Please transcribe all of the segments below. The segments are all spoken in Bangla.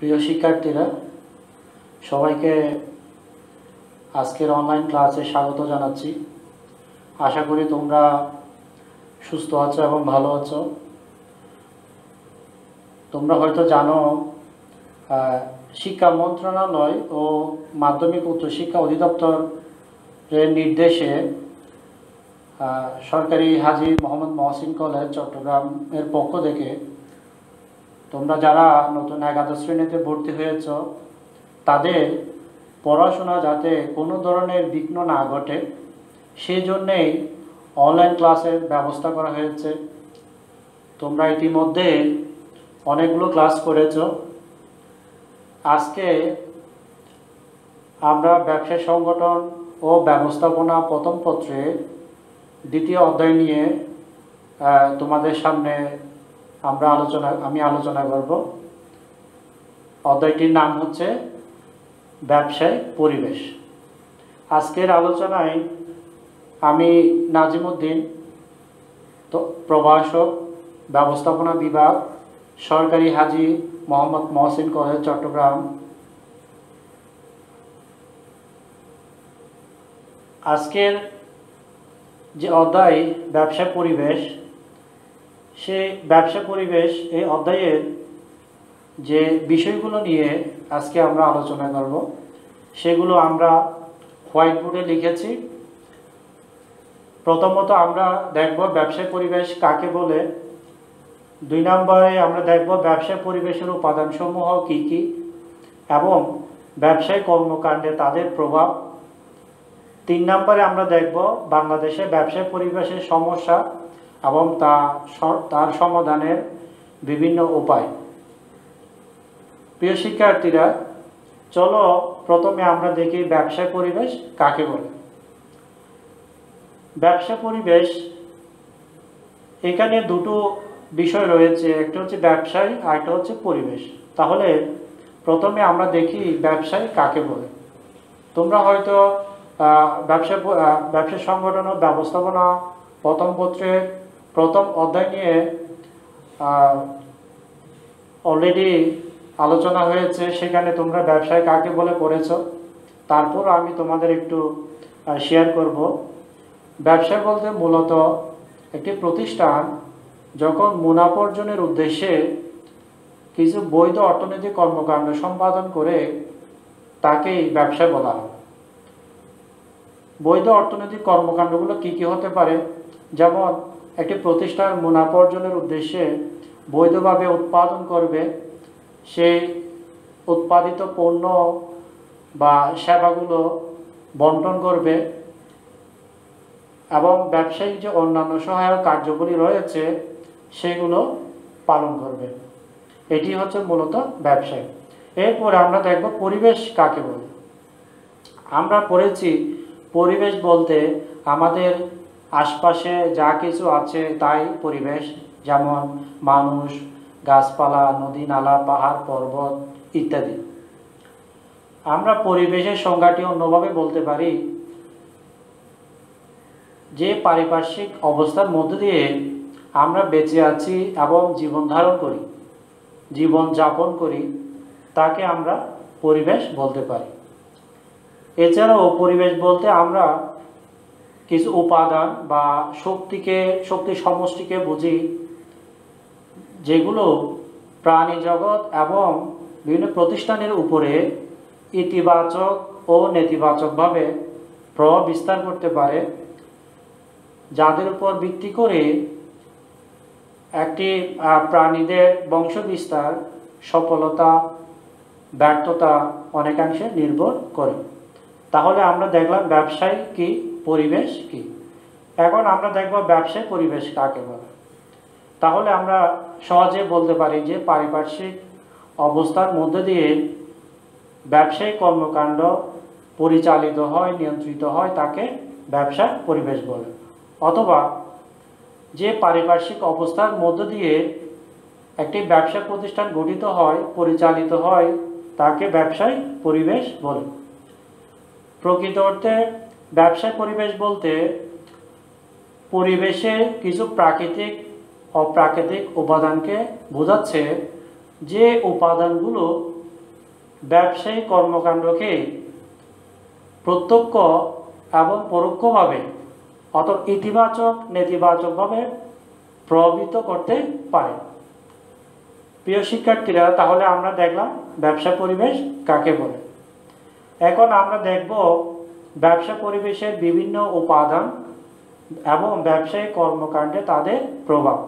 প্রিয় শিক্ষার্থীরা, সবাইকে আজকের অনলাইন ক্লাসে স্বাগত জানাচ্ছি। আশা করি তোমরা সুস্থ আছো এবং ভালো আছো। তোমরা হয়তো জানো, শিক্ষা মন্ত্রণালয় ও মাধ্যমিক উচ্চশিক্ষা অধিদপ্তরের নির্দেশে সরকারি হাজী মোহাম্মদ মহসিন কলেজ চট্টগ্রামের পক্ষ থেকে তোমরা যারা নতুন একাদশ শ্রেণীতে ভর্তি হয়েছ, তাদের পড়াশোনা যাতে কোনো ধরনের বিঘ্ন না ঘটে, সেই জন্যেই অনলাইন ক্লাসের ব্যবস্থা করা হয়েছে। তোমরা ইতিমধ্যে অনেকগুলো ক্লাস করেছ। আজকে আমরা ব্যবসা সংগঠন ও ব্যবস্থাপনা প্রথম পত্রে দ্বিতীয় অধ্যায় নিয়ে তোমাদের সামনে আমি আলোচনা করব। অধ্যায়টির নাম হচ্ছে ব্যবসায় পরিবেশ। আজকের আলোচনায় আমি নাজিমউদ্দিন, প্রভাষক, ব্যবস্থাপনা বিভাগ, সরকারি হাজী মোহাম্মদ মহসিন কলেজ চট্টগ্রাম। আজকের যে অধ্যায় ব্যবসা পরিবেশ, সেই ব্যবসা পরিবেশ এই অধ্যায়ের যে বিষয়গুলো নিয়ে আজকে আমরা আলোচনা করব, সেগুলো আমরা হোয়াইট বোর্ডে লিখেছি। প্রথমত আমরা দেখব ব্যবসা পরিবেশ কাকে বলে। 2 নম্বরে আমরা দেখব ব্যবসা পরিবেশের উপাদানসমূহ কি কি এবং ব্যবসায়িক কর্মকাণ্ডে তাদের প্রভাব। 3 নম্বরে আমরা দেখব বাংলাদেশে ব্যবসা পরিবেশের সমস্যা এবং তার সমাধানের বিভিন্ন উপায়। প্রিয় শিক্ষার্থীরা, চলো প্রথমে আমরা দেখি ব্যবসা পরিবেশ কাকে বলে। ব্যবসা পরিবেশ, এখানে দুটো বিষয় রয়েছে, একটা হচ্ছে ব্যবসায় আর একটা হচ্ছে পরিবেশ। তাহলে প্রথমে আমরা দেখি ব্যবসায় কাকে বলে। তোমরা হয়তো ব্যবসা সংগঠন ও ব্যবস্থাপনা প্রথম পত্রের প্রথম অধ্যায় নিয়ে অলরেডি আলোচনা হয়েছে, সেখানে তোমরা ব্যবসায় কাকে বলে পড়েছ। তারপর আমি তোমাদের একটু শেয়ার করব। ব্যবসা বলতে মূলত একটি প্রতিষ্ঠান যখন মুনাফা অর্জনের উদ্দেশ্যে কিছু বৈধ অর্থনৈতিক কর্মকাণ্ড সম্পাদন করে, তাকেই ব্যবসা বলা হয়। বৈধ অর্থনৈতিক কর্মকাণ্ডগুলো কি কি হতে পারে? যেমন একটি প্রতিষ্ঠান মুনাফা অর্জনের উদ্দেশ্যে বৈধভাবে উৎপাদন করবে, সেই উৎপাদিত পণ্য বা সেবাগুলো বন্টন করবে এবং ব্যবসায়িক যে অন্যান্য সহায়ক কার্যগুলি রয়েছে সেগুলো পালন করবে। এটি হচ্ছে মূলত ব্যবসায়। এরপরে আমরা দেখব পরিবেশ কাকে বলে। আমরা পড়েছি পরিবেশ বলতে আমাদের আশপাশে যা কিছু আছে তাই পরিবেশ, যেমন মানুষ, গাছপালা, নদী, নালা, পাহাড়, পর্বত ইত্যাদি। আমরা পরিবেশের সংজ্ঞাটি অন্যভাবে বলতে পারি যে পারিপার্শ্বিক অবস্থার মধ্য দিয়ে আমরা বেঁচে আছি এবং জীবন ধারণ করি, জীবন যাপন করি, তাকে আমরা পরিবেশ বলতে পারি। এছাড়াও পরিবেশ বলতে আমরা কিছু উপাদান বা শক্তি সমষ্টিকে বুঝি, যেগুলো প্রাণী জগৎ এবং বিভিন্ন প্রতিষ্ঠানের উপরে ইতিবাচক ও নেতিবাচকভাবে প্রভাব বিস্তার করতে পারে, যাদের উপর ভিত্তি করে একটি প্রাণীদের বংশ বিস্তার, সফলতা, ব্যর্থতা অনেকাংশে নির্ভর করে। তাহলে আমরা দেখলাম ব্যবসায় কি, পরিবেশ কি। এখন আমরা দেখব ব্যবসায় পরিবেশ কাকে বলে। তাহলে আমরা সহজে বলতে পারি যে পারিপার্শ্বিক অবস্থার মধ্যে দিয়ে ব্যবসায়িক কর্মকাণ্ড পরিচালিত হয়, নিয়ন্ত্রিত হয়, তাকে ব্যবসা পরিবেশ বলে। অথবা যে পারিপার্শ্বিক অবস্থার মধ্য দিয়ে একটি ব্যবসা প্রতিষ্ঠান গঠিত হয়, পরিচালিত হয়, তাকে ব্যবসায় পরিবেশ বলে। প্রকৃত অর্থে ব্যবসায় পরিবেশ বলতে পরিবেশে কিছু প্রাকৃতিক অপ্রাকৃতিক উপাদানকে বোঝাচ্ছে, যে উপাদানগুলো ব্যবসায়িক কর্মকাণ্ডকে প্রত্যক্ষ এবং পরোক্ষভাবে অর্থাৎ ইতিবাচক নেতিবাচকভাবে প্রভাবিত করতে পারে। প্রিয় শিক্ষার্থীরা, তাহলে আমরা দেখলাম ব্যবসা পরিবেশ কাকে বলে। এখন আমরা দেখব ব্যবসা পরিবেশের বিভিন্ন উপাদান এবং ব্যবসায়িক কর্মকাণ্ডে তাদের প্রভাব।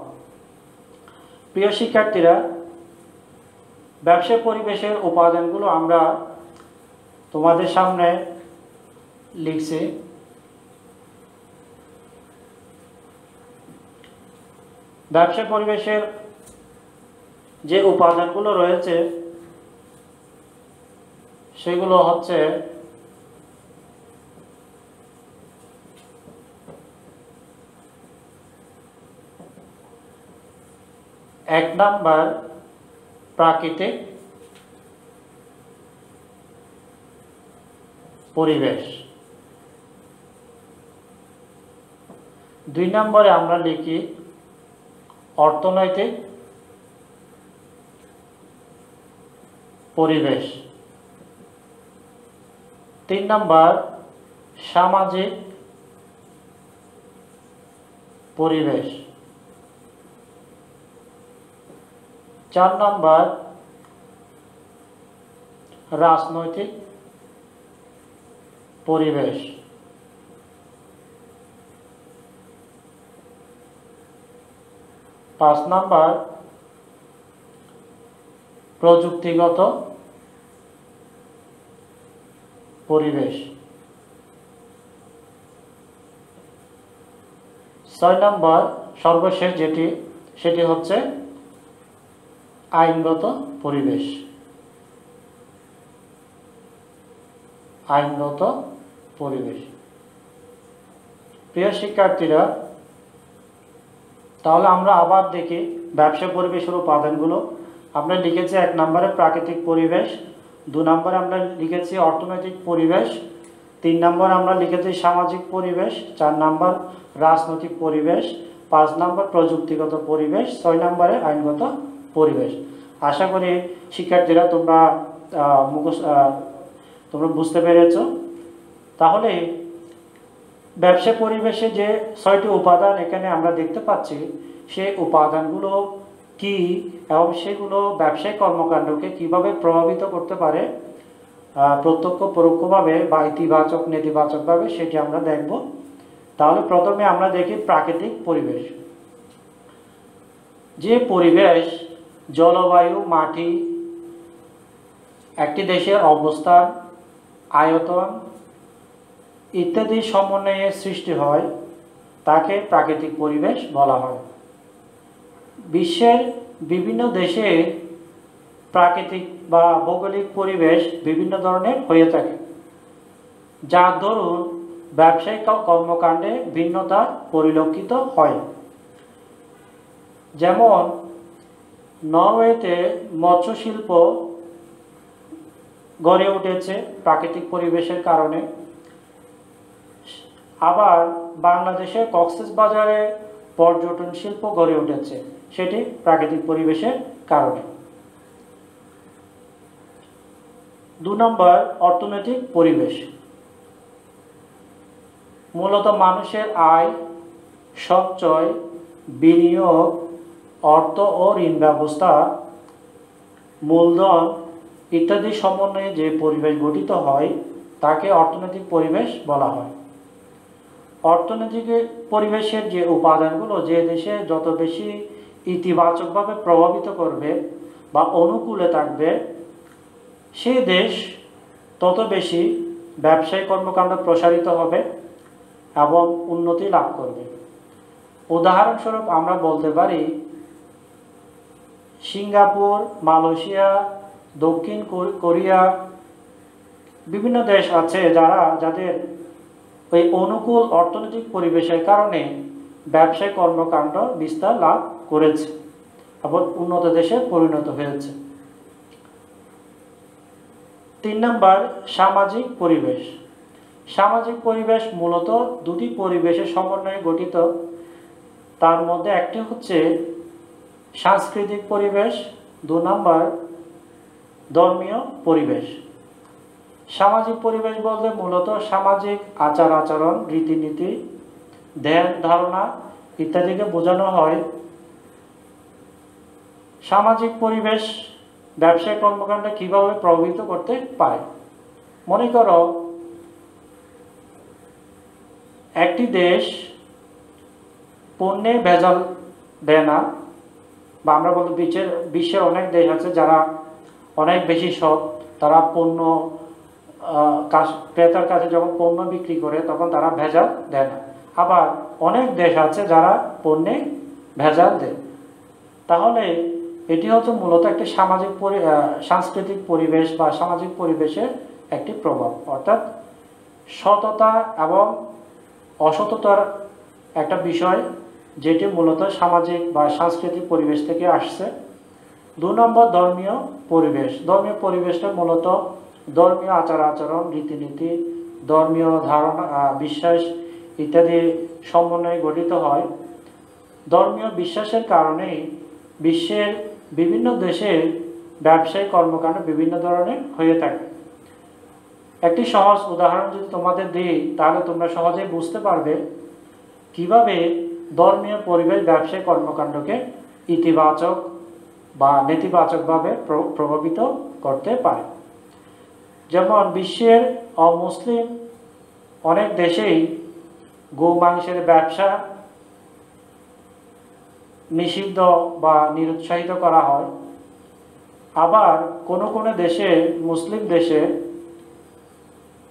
প্রিয় শিক্ষার্থীরা, ব্যবসা পরিবেশের উপাদানগুলো আমরা তোমাদের সামনে লিখছি। ব্যবসা পরিবেশের যে উপাদানগুলো রয়েছে সেগুলো হচ্ছে এক নাম্বার প্রাকৃতিক পরিবেশ, দুই নম্বরে আমরা লিখি অর্থনৈতিক পরিবেশ, তিন নম্বর সামাজিক পরিবেশ, চার নম্বর রাজনৈতিক পরিবেশ, পাঁচ নম্বর প্রযুক্তিগত পরিবেশ, ছয় নম্বর সর্বশেষ সেটি হচ্ছে আইনগত পরিবেশ। আইনগত পরিবেশ। প্রিয় শিক্ষার্থীরা, তাহলে আমরা আবার দেখি ব্যবসা পরিবেশের উপাদানগুলো। আমরা লিখেছি এক নম্বরে প্রাকৃতিক পরিবেশ, দু নম্বরে আমরা লিখেছি অর্থনৈতিক পরিবেশ, তিন নম্বর আমরা লিখেছি সামাজিক পরিবেশ, চার নম্বর রাজনৈতিক পরিবেশ, পাঁচ নম্বর প্রযুক্তিগত পরিবেশ, ছয় নম্বরে আইনগত পরিবেশ। আশা করি শিক্ষার্থীরা তোমরা বুঝতে পেরেছ। তাহলে ব্যবসা পরিবেশে যে ছয়টি উপাদান এখানে আমরা দেখতে পাচ্ছি, সেই উপাদানগুলো কি এবং সেগুলো ব্যবসায়িক কর্মকাণ্ডকে কিভাবে প্রভাবিত করতে পারে প্রত্যক্ষ পরোক্ষভাবে বা ইতিবাচক নেতিবাচকভাবে, সেটি আমরা দেখব। তাহলে প্রথমে আমরা দেখি প্রাকৃতিক পরিবেশ। যে পরিবেশ জলবায়ু, মাটি, একটি দেশের অবস্থান, আয়তন ইত্যাদি সমন্বয়ে সৃষ্টি হয় তাকে প্রাকৃতিক পরিবেশ বলা হয়। বিশ্বের বিভিন্ন দেশে প্রাকৃতিক বা ভৌগোলিক পরিবেশ বিভিন্ন ধরনের হয়ে থাকে, যার দরুন ব্যবসায়িক কর্মকাণ্ডে ভিন্নতা পরিলক্ষিত হয়। যেমন নরওয়েতে মৎস্য শিল্প গড়ে উঠেছে প্রাকৃতিক পরিবেশের কারণে। আবার বাংলাদেশের কক্সবাজারে পর্যটন শিল্প গড়ে উঠেছে, সেটি প্রাকৃতিক পরিবেশের কারণে। দু নম্বর অর্থনৈতিক পরিবেশ। মূলত মানুষের আয়, সঞ্চয়, বিনিয়োগ, অর্থ ও ঋণ ব্যবস্থা, মূলধন ইত্যাদি সমন্বয়ে যে পরিবেশ গঠিত হয় তাকে অর্থনৈতিক পরিবেশ বলা হয়। অর্থনৈতিক পরিবেশের যে উপাদানগুলো যে দেশে যত বেশি ইতিবাচকভাবে প্রভাবিত করবে বা অনুকূলে থাকবে, সেই দেশ তত বেশি ব্যবসায়িক কর্মকাণ্ড প্রসারিত হবে এবং উন্নতি লাভ করবে। উদাহরণস্বরূপ আমরা বলতে পারি সিঙ্গাপুর, মালয়েশিয়া, দক্ষিণ কোরিয়া, বিভিন্ন দেশ আছে যাদের ওই অনুকূল অর্থনৈতিক পরিবেশের কারণে ব্যবসায়িক কর্মকাণ্ড বিস্তার লাভ করেছে এবং উন্নত দেশে পরিণত হয়েছে। তিন নম্বর সামাজিক পরিবেশ। সামাজিক পরিবেশ মূলত দুটি পরিবেশের সমন্বয়ে গঠিত। তার মধ্যে একটি হচ্ছে সাংস্কৃতিক পরিবেশ, দু নম্বর ধর্মীয় পরিবেশ। সামাজিক পরিবেশ বলতে মূলত সামাজিক আচার আচরণ, রীতিনীতি, ধ্যান ধারণা ইত্যাদিকে বোঝানো হয়। সামাজিক পরিবেশ ব্যবসায়িক কর্মকাণ্ড কিভাবে প্রভাবিত করতে পারে? মনে করো একটি দেশ পণ্যে ভেজাল দেয় না, বা আমরা বলতে বিশ্বের অনেক দেশ আছে যারা অনেক বেশি সৎ, তারা পণ্য ক্রেতার কাছে যখন পণ্য বিক্রি করে তখন তারা ভেজাল দেয় না। আবার অনেক দেশ আছে যারা পণ্যে ভেজাল দেয়। তাহলে এটি হচ্ছে মূলত একটি সাংস্কৃতিক পরিবেশ বা সামাজিক পরিবেশের একটি প্রভাব, অর্থাৎ সততা এবং অসততার একটা বিষয়, যেটি মূলত সামাজিক বা সাংস্কৃতিক পরিবেশ থেকে আসছে। 2 নম্বর ধর্মীয় পরিবেশ। ধর্মীয় পরিবেশটা মূলত ধর্মীয় আচার আচরণ, রীতিনীতি, ধর্মীয় ধারণা, বিশ্বাস ইত্যাদি সমন্বয়ে গঠিত হয়। ধর্মীয় বিশ্বাসের কারণেই বিশ্বের বিভিন্ন দেশে ব্যবসায়িক কর্মকাণ্ড বিভিন্ন ধরনের হয়ে থাকে। একটি সহজ উদাহরণ যদি তোমাদের দিই তাহলে তোমরা সহজেই বুঝতে পারবে কিভাবে ধর্মীয় পরিবেশ ব্যবসায়িক কর্মকাণ্ডকে ইতিবাচক বা নেতিবাচকভাবে প্রভাবিত করতে পারে। যেমন বিশ্বের অমুসলিম অনেক দেশেই গোমাংসের ব্যবসা নিষিদ্ধ বা নিরুৎসাহিত করা হয়। আবার কোনো কোনো দেশে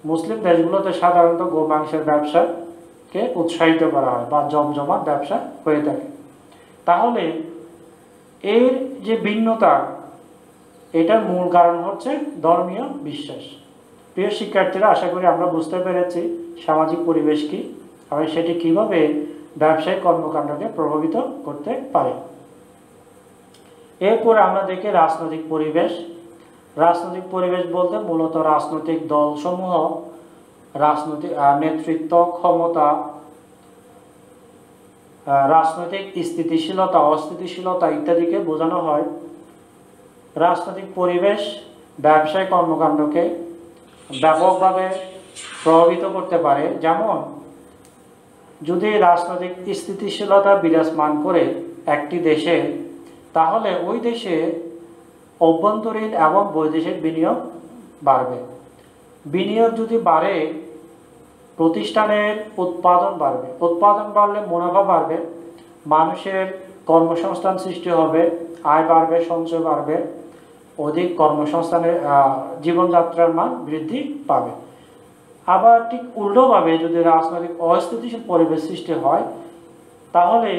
মুসলিম দেশগুলোতে সাধারণত গোমাংসের ব্যবসাকে উৎসাহিত করা হয় বা জমজমাট ব্যবসা হয়ে থাকে। তাহলে এর যে ভিন্নতা, এটার মূল কারণ হচ্ছে ধর্মীয় বিশ্বাস। প্রিয় শিক্ষার্থীরা, আশা করি আমরা বুঝতে পেরেছি সামাজিক পরিবেশ কি এবং সেটি কিভাবে ব্যবসায়িক কর্মকাণ্ডকে প্রভাবিত করতে পারে। এরপর আমরা দেখি রাজনৈতিক পরিবেশ। রাজনৈতিক পরিবেশ বলতে মূলত রাজনৈতিক দলসমূহ, রাজনৈতিক নেতৃত্ব ক্ষমতা, রাজনৈতিক স্থিতিশীলতা অস্থিতিশীলতা ইত্যাদিকে বোঝানো হয়। রাজনৈতিক পরিবেশ ব্যবসায়িক কর্মকাণ্ডকে ব্যাপকভাবে প্রভাবিত করতে পারে। যেমন যদি রাজনৈতিক স্থিতিশীলতা বিরাজমান করে একটি দেশে, তাহলে ওই দেশে অভ্যন্তরীণ এবং বৈদেশিক বিনিয়োগ বাড়বে। বিনিয়োগ যদি বাড়ে, প্রতিষ্ঠানের উৎপাদন বাড়বে। উৎপাদন বাড়লে মুনাফা বাড়বে, মানুষের কর্মসংস্থান সৃষ্টি হবে, আয় বাড়বে, সঞ্চয় বাড়বে, অধিক কর্মসংস্থানের জীবনযাত্রার মান বৃদ্ধি পাবে। আবার ঠিক উল্টোভাবে যদি রাজনৈতিক অস্থিতিশীল পরিবেশ সৃষ্টি হয়, তাহলে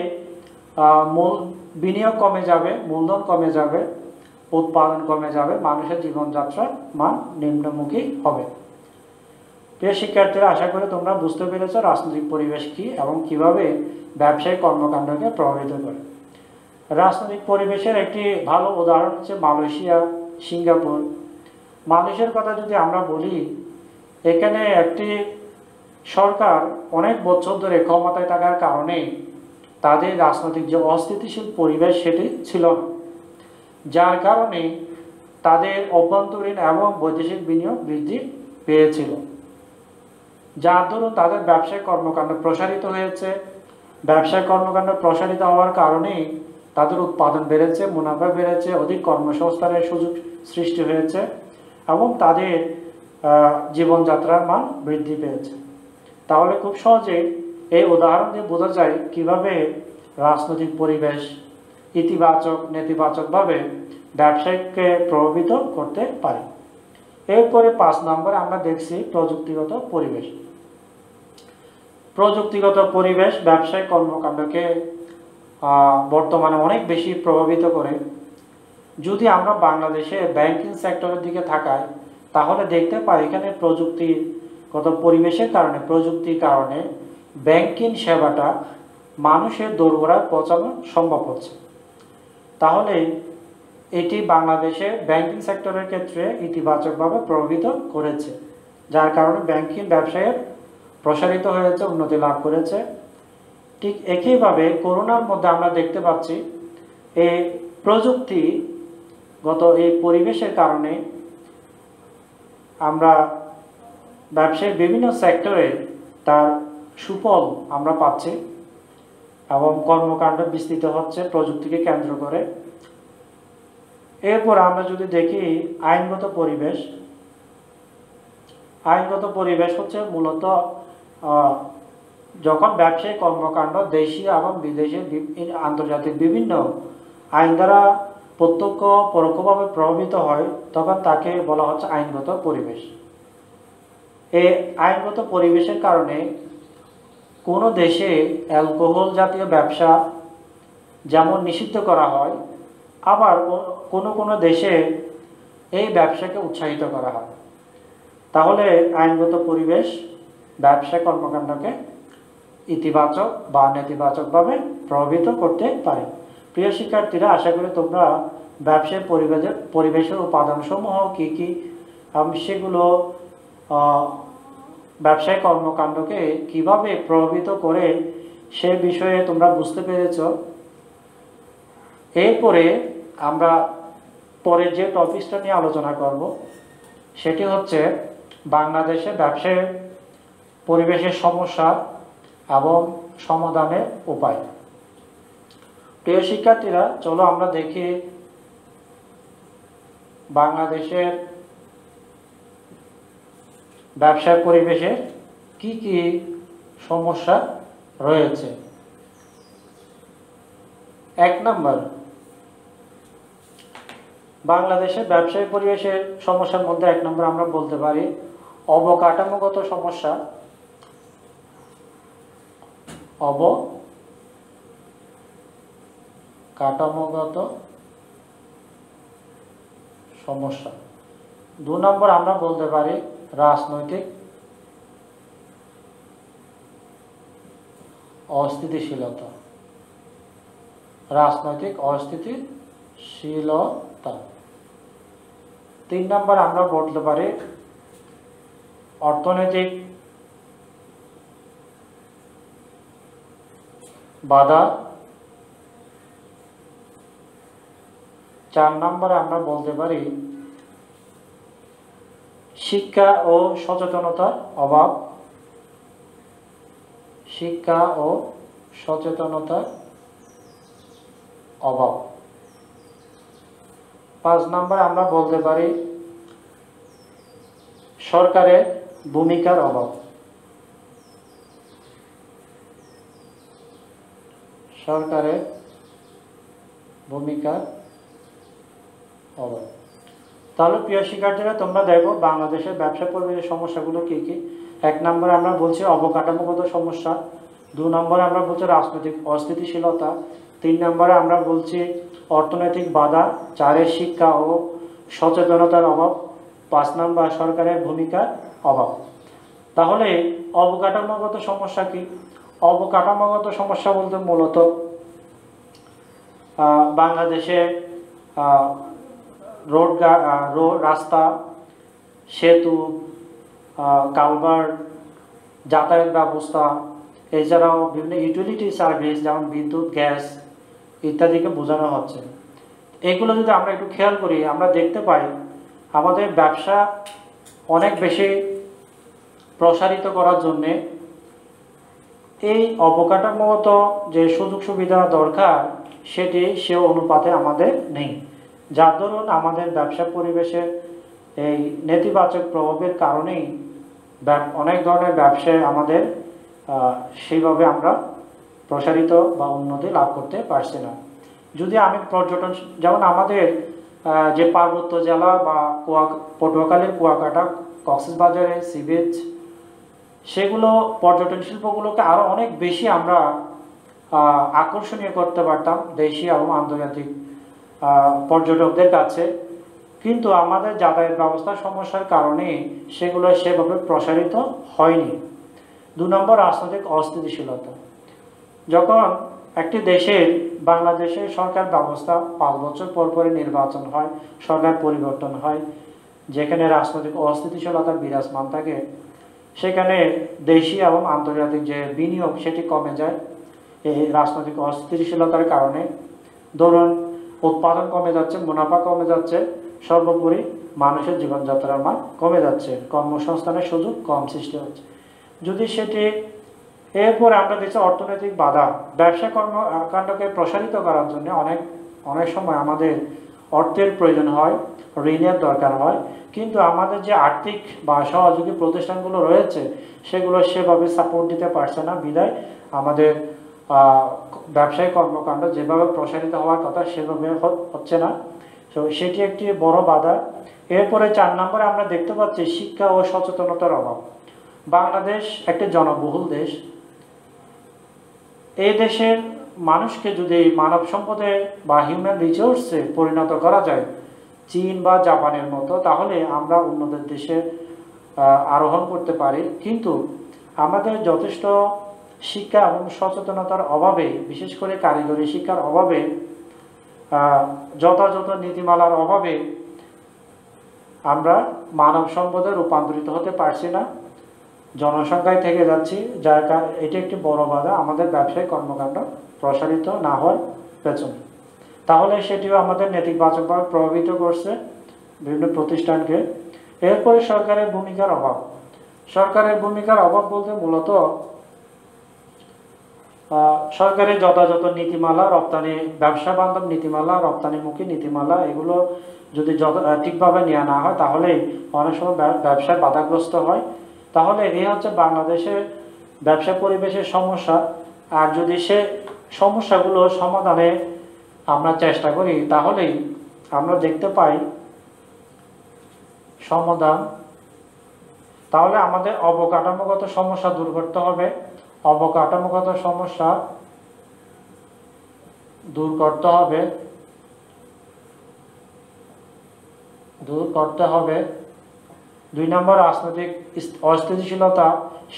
বিনিয়োগ কমে যাবে, মূলধন কমে যাবে, উৎপাদন কমে যাবে, মানুষের জীবনযাত্রার মান নিম্নমুখী হবে। প্রিয় শিক্ষার্থীরা, আশা করি তোমরা বুঝতে পেরেছ রাজনৈতিক পরিবেশ কি এবং কিভাবে ব্যবসায়িক কর্মকাণ্ডকে প্রভাবিত করে। রাজনৈতিক পরিবেশের একটি ভালো উদাহরণ হচ্ছে মালয়েশিয়া, সিঙ্গাপুর। মালয়েশিয়ার কথা যদি আমরা বলি, এখানে একটি সরকার অনেক বছর ধরে ক্ষমতায় থাকার কারণে তাদের রাজনৈতিক যে অস্থিতিশীল পরিবেশ সেটি ছিল না, যার কারণে তাদের অভ্যন্তরীণ এবং বৈদেশিক বিনিয়োগ বৃদ্ধি পেয়েছিল, যার দরুন তাদের ব্যবসায়িক কর্মকাণ্ড প্রসারিত হয়েছে। ব্যবসায়িক কর্মকাণ্ড প্রসারিত হওয়ার কারণেই তাদের উৎপাদন বেড়েছে, মুনাফা বেড়েছে, অধিক কর্মসংস্থানের সুযোগ সৃষ্টি হয়েছে এবং তাদের জীবনযাত্রার মান বৃদ্ধি পেয়েছে। তাহলে খুব সহজে এই উদাহরণ দিয়ে বোঝা যায় কিভাবে রাজনৈতিক পরিবেশ ইতিবাচক নেতিবাচকভাবে ব্যবসায়িককে প্রভাবিত করতে পারে। এরপরে 5 নম্বরে আমরা দেখছি প্রযুক্তিগত পরিবেশ। প্রযুক্তিগত পরিবেশ ব্যবসায়িক কর্মকাণ্ডকে বর্তমানে অনেক বেশি প্রভাবিত করে। যদি আমরা বাংলাদেশে ব্যাংকিং সেক্টরের দিকে তাকাই, তাহলে দেখতে পাই এখানে প্রযুক্তিগত পরিবেশের কারণে, প্রযুক্তির কারণে ব্যাংকিং সেবাটা মানুষের দোরগোড়ায় পৌঁছানো সম্ভব হচ্ছে। তাহলে এটি বাংলাদেশে ব্যাংকিং সেক্টরের ক্ষেত্রে ইতিবাচকভাবে প্রভাবিত করেছে, যার কারণে ব্যাংকিং ব্যবসায় প্রসারিত হয়েছে, উন্নতি লাভ করেছে। ঠিক একইভাবে করোনার মধ্যে আমরা দেখতে পাচ্ছি এই প্রযুক্তি এই পরিবেশের কারণে আমরা ব্যবসায়ের বিভিন্ন সেক্টরে তার সুফল আমরা পাচ্ছি এবং কর্মকাণ্ড বিস্তৃত হচ্ছে প্রযুক্তিকে কেন্দ্র করে। এরপর আমরা যদি দেখি আইনগত পরিবেশ হচ্ছে মূলত যখন ব্যবসায়িক কর্মকাণ্ড দেশীয় এবং বিদেশি আন্তর্জাতিক বিভিন্ন আইন দ্বারা প্রত্যক্ষ পরোক্ষভাবে প্রভাবিত হয়, তখন তাকে বলা হচ্ছে আইনগত পরিবেশ। এই আইনগত পরিবেশের কারণে কোনো দেশে অ্যালকোহল জাতীয় ব্যবসা যেমন নিষিদ্ধ করা হয়, আবার কোনো দেশে এই ব্যবসাকে উৎসাহিত করা হয়। তাহলে আইনগত পরিবেশ ব্যবসা কর্মকাণ্ডকে ইতিবাচক বা নেতিবাচকভাবে প্রভাবিত করতে পারে। প্রিয় শিক্ষার্থীরা, আশা করি তোমরা ব্যবসায় পরিবেশের উপাদানসমূহ কী কী সেগুলো ব্যবসায় কর্মকাণ্ডকে কিভাবে প্রভাবিত করে সে বিষয়ে তোমরা বুঝতে পেরেছ। এরপরে আমরা পরে যে টপিকটা নিয়ে আলোচনা করব সেটি হচ্ছে বাংলাদেশে ব্যবসায় পরিবেশের সমস্যা এবং সমাধানের উপায়। প্রিয় শিক্ষার্থীরা, চলো আমরা দেখি বাংলাদেশের ব্যবসায় পরিবেশের কি কি সমস্যা রয়েছে। 1 নম্বর, বাংলাদেশের ব্যবসায় পরিবেশের সমস্যার মধ্যে 1 নম্বর আমরা বলতে পারি অবকাঠামোগত সমস্যা। অবকাঠামোগত সমস্যা। 2 নম্বর আমরা বলতে পারি রাজনৈতিক অস্থিতিশীলতা। 3 নম্বর আমরা বলতে পারি অর্থনৈতিক বাধা। 4 নম্বরে আমরা বলতে পারি শিক্ষা ও সচেতনতার অভাব। 5 নম্বরে আমরা বলতে পারি সরকারের ভূমিকার অভাব। তাহলে প্রিয় শিক্ষার্থীরা, তোমরা দেখো বাংলাদেশের ব্যবসা পরিবেশের সমস্যাগুলো কি কি। 1 নম্বরে আমরা বলছি অবকাঠামোগত সমস্যা। 2 নম্বরে আমরা বলছি রাজনৈতিক অস্থিতিশীলতা। 3 নম্বরে আমরা বলছি অর্থনৈতিক বাধা। 4 শিক্ষা ও সচেতনতার অভাব। 5 নম্বর সরকারের ভূমিকার অভাব। তাহলে অবকাঠামোগত সমস্যা কি? অবকাঠামোগত সমস্যা বলতে মূলত বাংলাদেশে রোড, রাস্তা, সেতু, কালভার্ট, যাতায়াত ব্যবস্থা, এছাড়াও বিভিন্ন ইউটিলিটি সার্ভিস যেমন বিদ্যুৎ, গ্যাস ইত্যাদিকে বোঝানো হচ্ছে। এগুলো যদি আমরা একটু খেয়াল করি, আমরা দেখতে পাই আমাদের ব্যবসা অনেক বেশি প্রসারিত করার জন্যে এই অবকাঠামোগত যে সুযোগ সুবিধা দরকার সেটি সে অনুপাতে আমাদের নেই, যার দরুন আমাদের ব্যবসা পরিবেশের এই নেতিবাচক প্রভাবের কারণেই অনেক ধরনের ব্যবসায় আমাদের সেইভাবে আমরা প্রসারিত বা উন্নতি লাভ করতে পারছি না। যদি আমি পর্যটন, যেমন আমাদের যে পার্বত্য জেলা বা পটুয়াখালীর কুয়াকাটা, কক্সবাজারের সি বিচ, সেগুলো পর্যটন শিল্পগুলোকে আরও অনেক বেশি আমরা আকর্ষণীয় করতে পারতাম দেশীয় এবং আন্তর্জাতিক পর্যটকদের কাছে, কিন্তু আমাদের যাতায়াত ব্যবস্থার সমস্যার কারণে সেগুলো সেভাবে প্রসারিত হয়নি। 2 নম্বর রাজনৈতিক অস্থিতিশীলতা। যখন একটি দেশের, বাংলাদেশের সরকার ব্যবস্থা 5 বছর পর পরে নির্বাচন হয়, সরকার পরিবর্তন হয়, যেখানে রাজনৈতিক অস্থিতিশীলতা বিরাজমান থাকে, সেখানে দেশীয় এবং আন্তর্জাতিক যে বিনিয়োগ সেটি কমে যায় এই রাজনৈতিক অস্থিতিশীলতার কারণে। ধরুন উৎপাদন কমে যাচ্ছে, মুনাফা কমে যাচ্ছে, সর্বোপরি মানুষের জীবনযাত্রার মান কমে যাচ্ছে, কর্মসংস্থানের সুযোগ কম সৃষ্টি হচ্ছে। যদি সেটি এরপরে আমরা দেখছি অর্থনৈতিক বাধা। ব্যবসা কর্মকাণ্ডকে প্রসারিত করার জন্য অনেক সময় আমাদের অর্থের প্রয়োজন হয়, ঋণের দরকার হয়, কিন্তু আমাদের যে আর্থিক বা সহযোগী প্রতিষ্ঠানগুলো রয়েছে সেগুলো সেভাবে সাপোর্ট দিতে পারছে না, বিধায় আমাদের ব্যবসায়িক কর্মকাণ্ড যেভাবে প্রসারিত হওয়ার কথা সেভাবে হচ্ছে না। তো সেটি একটি বড় বাধা। এরপরে 4 নম্বরে আমরা দেখতে পাচ্ছি শিক্ষা ও সচেতনতার অভাব। বাংলাদেশ একটি জনবহুল দেশ। এই দেশের মানুষকে যদি মানব সম্পদে বা হিউম্যান রিসোর্সে পরিণত করা যায় চীন বা জাপানের মতো, তাহলে আমরা উন্নত দেশে আরোহণ করতে পারি। কিন্তু আমাদের যথেষ্ট শিক্ষা এবং সচেতনতার অভাবে, বিশেষ করে কারিগরি শিক্ষার অভাবে, যথাযথ নীতিমালার অভাবে আমরা মানব সম্পদে রূপান্তরিত হতে পারছি না, জনসংখ্যায় থেকে যাচ্ছি, যার কারণে এটি একটি বড় বাধা আমাদের ব্যবসায়িক কর্মকাণ্ড প্রসারিত না হওয়ার পেছনে। তাহলে সেটিও আমাদের নেতিবাচকভাবে প্রভাবিত করছে বিভিন্ন প্রতিষ্ঠানকে। এরপরে সরকারের ভূমিকার অভাব। সরকারের ভূমিকার অভাব বলতে মূলত সরকারের যথাযথ নীতিমালা, রপ্তানি ব্যবসা বান্ধব নীতিমালা, রপ্তানিমুখী নীতিমালা, এগুলো যদি ঠিকভাবে নেওয়া না হয় তাহলে অনেক সময় ব্যবসায় বাধাগ্রস্ত হয়। তাহলে এই হচ্ছে বাংলাদেশের ব্যবসা পরিবেশের সমস্যা। আর যদি সে সমস্যাগুলো সমাধানে আমরা চেষ্টা করি তাহলেই আমরা দেখতে পাই সমাধান। তাহলে আমাদের অবকাঠামোগত সমস্যা দূর করতে হবে। অবকাঠামোগত সমস্যা দূর করতে হবে। 2 নম্বর রাজনৈতিক অস্থিতিশীলতা,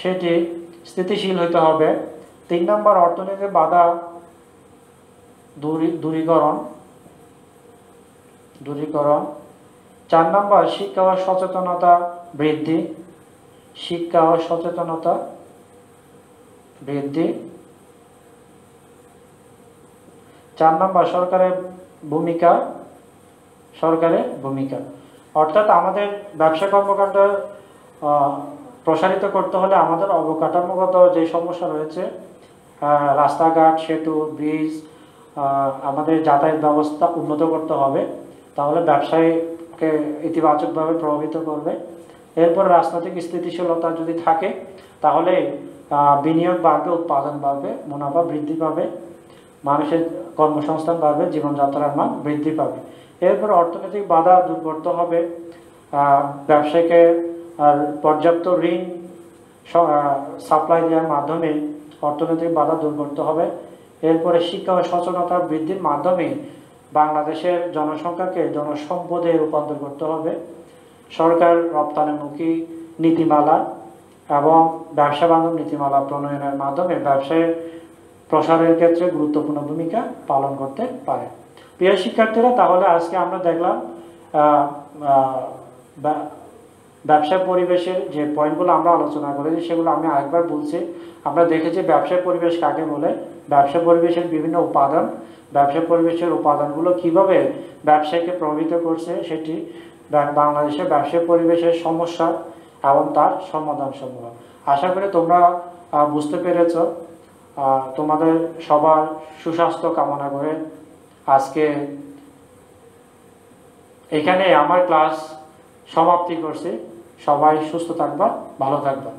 সেটি স্থিতিশীল হতে হবে। 3 নম্বর অর্থনৈতিক বাধা দূরীকরণ। 4 নম্বর শিক্ষা ও সচেতনতা বৃদ্ধি। 4 নম্বর সরকারের ভূমিকা। অর্থাৎ আমাদের ব্যবসা কর্মকাণ্ড প্রসারিত করতে হলে আমাদের অবকাঠামোগত যে সমস্যা রয়েছে, রাস্তাঘাট, সেতু, ব্রিজ, আমাদের যাতায়াত ব্যবস্থা উন্নত করতে হবে, তাহলে ব্যবসায়কে ইতিবাচকভাবে প্রভাবিত করবে। এরপর রাজনৈতিক স্থিতিশীলতা যদি থাকে তাহলে বিনিয়োগ বাড়বে, উৎপাদন বাড়বে, মুনাফা বৃদ্ধি পাবে, মানুষের কর্মসংস্থান বাড়বে, জীবনযাত্রার মান বৃদ্ধি পাবে। এরপর অর্থনৈতিক বাধা দূর করতে হবে। ব্যবসায়ীকে পর্যাপ্ত ঋণ সাপ্লাই দেওয়ার মাধ্যমে অর্থনৈতিক বাধা দূর করতে হবে। এরপরে শিক্ষা ও সচেতনতা বৃদ্ধির মাধ্যমে বাংলাদেশের জনসংখ্যাকে জনসম্পদে রূপান্তর করতে হবে। সরকার রপ্তানিমুখী নীতিমালা এবং ব্যবসা বান্ধব নীতিমালা প্রণয়নের মাধ্যমে ব্যবসায়ের প্রসারের ক্ষেত্রে গুরুত্বপূর্ণ ভূমিকা পালন করতে পারে। প্রিয় শিক্ষার্থীরা, তাহলে আজকে আমরা দেখলাম ব্যবসা পরিবেশের যে পয়েন্টগুলো আমরা আলোচনা করেছি সেগুলো আমি আরেকবার বলছি। আমরা দেখেছি ব্যবসা পরিবেশ কাকে বলে, ব্যবসা পরিবেশের বিভিন্ন উপাদান, ব্যবসা পরিবেশের উপাদানগুলো কিভাবে ব্যবসায়কে প্রভাবিত করছে, সেটি বাংলাদেশের ব্যবসা পরিবেশের সমস্যা এবং তার সমাধান সমূহ। আশা করি তোমরা বুঝতে পেরেছ। তোমাদের সবার সুস্বাস্থ্য কামনা করে আজকে এখানে আমার ক্লাস সমাপ্তি করছি। সবাই সুস্থ থাকবা, ভালো থাকবা।